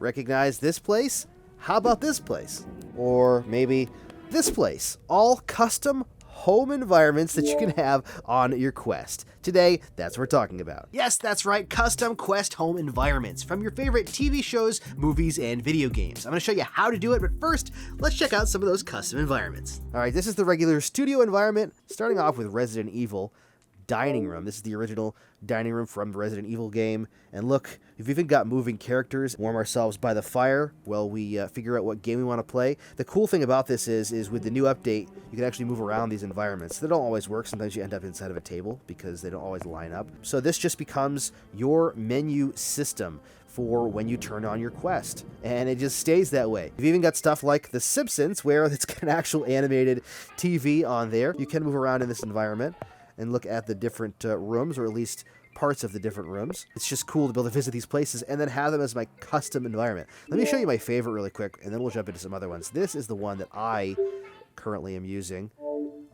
Recognize this place? How about this place? Or maybe this place. All custom home environments that you can have on your Quest. Today, that's what we're talking about. Yes, that's right, custom Quest home environments from your favorite TV shows, movies, and video games. I'm going to show you how to do it, but first, let's check out some of those custom environments. All right, this is the regular studio environment, starting off with Resident Evil dining room. This is the original dining room from the Resident Evil game. And look, we've even got moving characters. Warm ourselves by the fire while we figure out what game we want to play. The cool thing about this is with the new update, you can actually move around these environments. They don't always work. Sometimes you end up inside of a table because they don't always line up. So this just becomes your menu system for when you turn on your Quest. And it just stays that way. You've even got stuff like The Simpsons, where it's got an actual animated TV on there. You can move around in this environment and look at the different rooms, or at least parts of the different rooms. It's just cool to be able to visit these places and then have them as my custom environment. Let me show you my favorite really quick, and then we'll jump into some other ones. This is the one that I currently am using.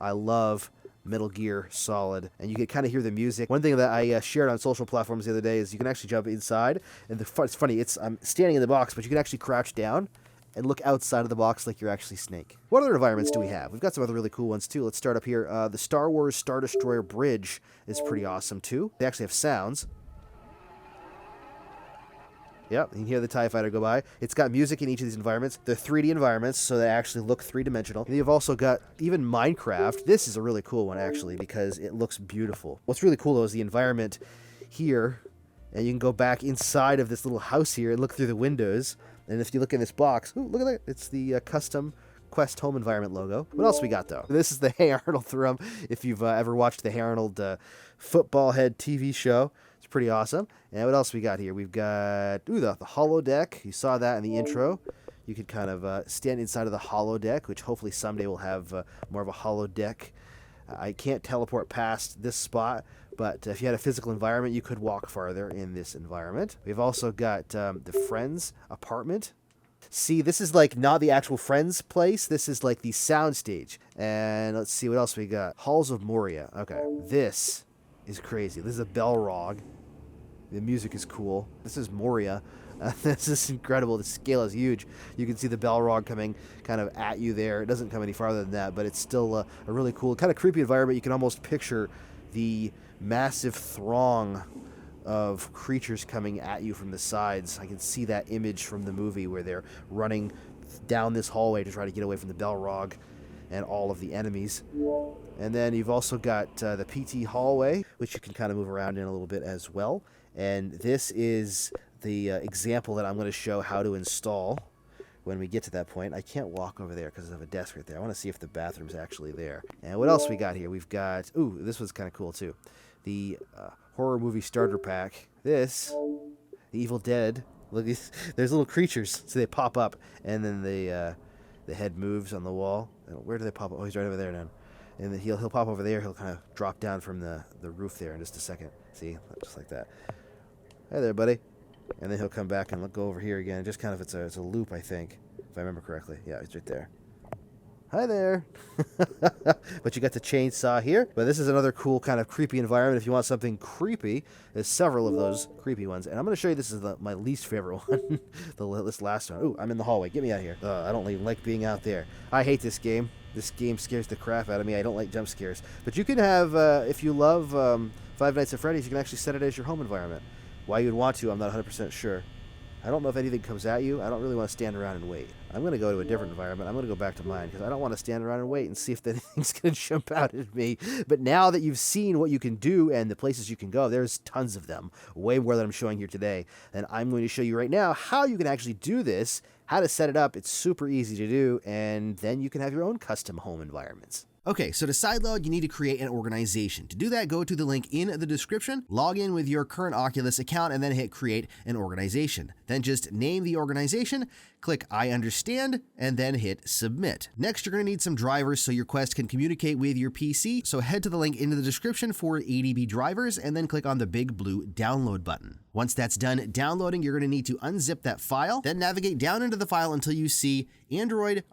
I love Metal Gear Solid, and you can kind of hear the music. One thing that I shared on social platforms the other day is you can actually jump inside, and it's funny, I'm standing in the box, but you can actually crouch down and look outside of the box like you're actually Snake. What other environments do we have? We've got some other really cool ones too. Let's start up here. The Star Wars Star Destroyer bridge is pretty awesome too. They actually have sounds. Yep, you can hear the TIE fighter go by. It's got music in each of these environments. They're 3D environments, so they actually look three-dimensional. And you've also got even Minecraft. This is a really cool one actually because it looks beautiful. What's really cool though is the environment here, and you can go back inside of this little house here and look through the windows. And if you look in this box, ooh, look at that. It's the custom Quest home environment logo. What else we got, though? This is the Hey Arnold room. If you've ever watched the Hey Arnold football head TV show, it's pretty awesome. And what else we got here? We've got, the holodeck. You saw that in the intro. You could kind of stand inside of the holodeck, which hopefully someday will have more of a holodeck. I can't teleport past this spot, but if you had a physical environment, you could walk farther in this environment. We've also got the Friends apartment. See, this is like not the actual Friends place. This is like the sound stage. And let's see what else we got. Halls of Moria. Okay, this is crazy. This is a Balrog. The music is cool. This is Moria. This is incredible. The scale is huge. You can see the Balrog coming kind of at you there. It doesn't come any farther than that, but it's still a really cool, kind of creepy environment. You can almost picture the massive throng of creatures coming at you from the sides. I can see that image from the movie where they're running down this hallway to try to get away from the Balrog and all of the enemies. And then you've also got the PT hallway, which you can kind of move around in a little bit as well. And this is the example that I'm going to show how to install when we get to that point. I can't walk over there because I have a desk right there. I want to see if the bathroom's actually there. And what else we got here? We've got, this was kind of cool too. The horror movie starter pack. This, The Evil Dead. Look, there's little creatures, so they pop up, and then the head moves on the wall. Where do they pop up? Oh, he's right over there now. And then he'll pop over there. He'll kind of drop down from the roof there in just a second. See, just like that. Hey there, buddy. And then he'll come back and go over here again. Just kind of, it's a loop, I think, if I remember correctly. Yeah, he's right there. Hi there. But you got the chainsaw here. But this is another cool kind of creepy environment. If you want something creepy, there's several of those creepy ones. And I'm going to show you, this is my least favorite one. This last one. Ooh, I'm in the hallway. Get me out of here. I don't even like being out there. I hate this game. This game scares the crap out of me. I don't like jump scares. But you can have, if you love Five Nights at Freddy's, you can actually set it as your home environment. Why you'd want to, I'm not 100% sure. I don't know if anything comes at you. I don't really want to stand around and wait. I'm going to go to a different environment. I'm going to go back to mine because I don't want to stand around and wait and see if anything's going to jump out at me. But now that you've seen what you can do and the places you can go, there's tons of them, way more than I'm showing here today. And I'm going to show you right now how you can actually do this, how to set it up. It's super easy to do, and then you can have your own custom home environments. Okay, so to sideload, you need to create an organization. To do that, go to the link in the description, log in with your current Oculus account, and then hit create an organization. Then just name the organization, click I understand, and then hit submit. Next, you're going to need some drivers so your Quest can communicate with your PC. So head to the link in the description for ADB drivers, and then click on the big blue download button. Once that's done downloading, you're going to need to unzip that file, then navigate down into the file until you see Android_Win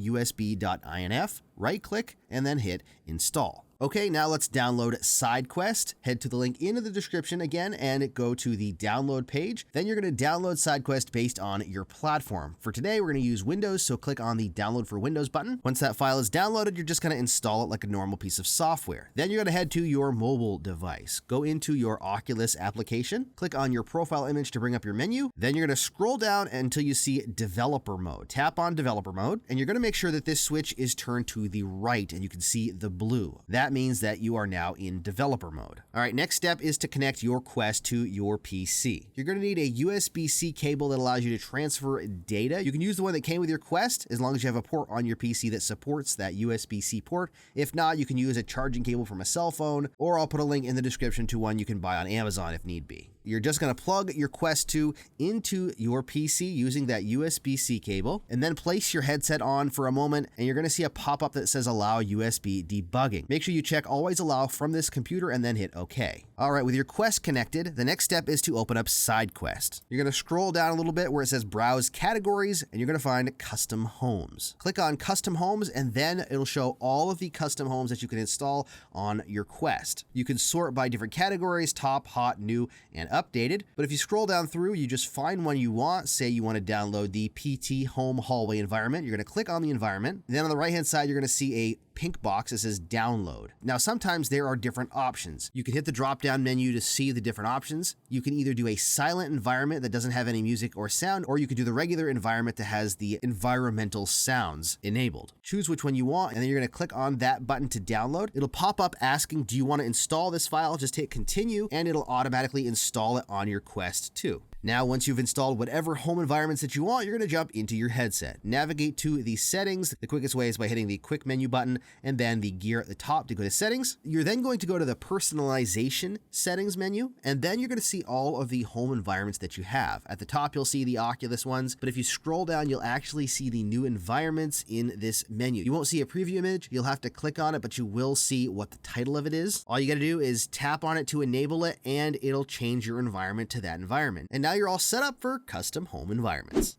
USB.inf, right-click, and then hit install. Okay, now let's download SideQuest. Head to the link in the description again and go to the download page. Then you're going to download SideQuest based on your platform. For today, we're going to use Windows, so click on the Download for Windows button. Once that file is downloaded, you're just going to install it like a normal piece of software. Then you're going to head to your mobile device. Go into your Oculus application, click on your profile image to bring up your menu. Then you're going to scroll down until you see Developer Mode. Tap on Developer Mode, and you're going to make sure that this switch is turned to the right and you can see the blue. That means that you are now in developer mode. All right, next step is to connect your Quest to your PC. You're going to need a USB-C cable that allows you to transfer data. You can use the one that came with your Quest as long as you have a port on your PC that supports that USB-C port. If not, you can use a charging cable from a cell phone, or I'll put a link in the description to one you can buy on Amazon if need be. You're just going to plug your Quest 2 into your PC using that USB-C cable, and then place your headset on for a moment, and you're going to see a pop-up that says allow USB debugging. Make sure you check always allow from this computer and then hit OK. All right, with your Quest connected, the next step is to open up SideQuest. You're going to scroll down a little bit where it says browse categories, and you're going to find custom homes. Click on custom homes, and then it'll show all of the custom homes that you can install on your Quest. You can sort by different categories: top, hot, new, and updated. But if you scroll down through, you just find one you want. Say you want to download the PT home hallway environment. You're going to click on the environment. Then on the right hand side, you're going to see a pink box that says download. Now, sometimes there are different options. You can hit the drop down menu to see the different options. You can either do a silent environment that doesn't have any music or sound, or you can do the regular environment that has the environmental sounds enabled. Choose which one you want, and then you're going to click on that button to download. It'll pop up asking, do you want to install this file? Just hit continue, and it'll automatically install it on your Quest 2. Now, once you've installed whatever home environments that you want, you're going to jump into your headset. Navigate to the settings. The quickest way is by hitting the quick menu button and then the gear at the top to go to settings. You're then going to go to the personalization settings menu, and then you're going to see all of the home environments that you have. At the top, you'll see the Oculus ones, but if you scroll down, you'll actually see the new environments in this menu. You won't see a preview image. You'll have to click on it, but you will see what the title of it is. All you got to do is tap on it to enable it, and it'll change your environment to that environment. And now you're all set up for custom home environments.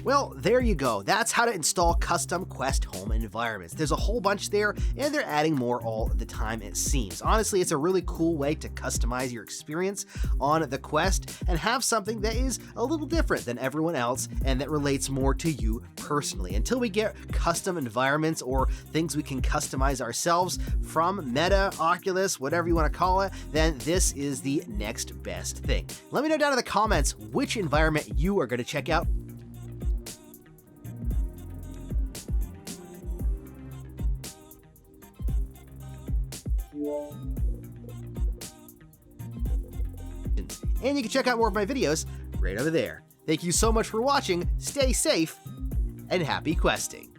Well, there you go. That's how to install custom Quest home environments. There's a whole bunch there, and they're adding more all the time, it seems. Honestly, it's a really cool way to customize your experience on the Quest and have something that is a little different than everyone else and that relates more to you personally. Until we get custom environments or things we can customize ourselves from Meta, Oculus, whatever you want to call it, then this is the next best thing. Let me know down in the comments which environment you are going to check out. And you can check out more of my videos right over there. Thank you so much for watching, stay safe, and happy questing!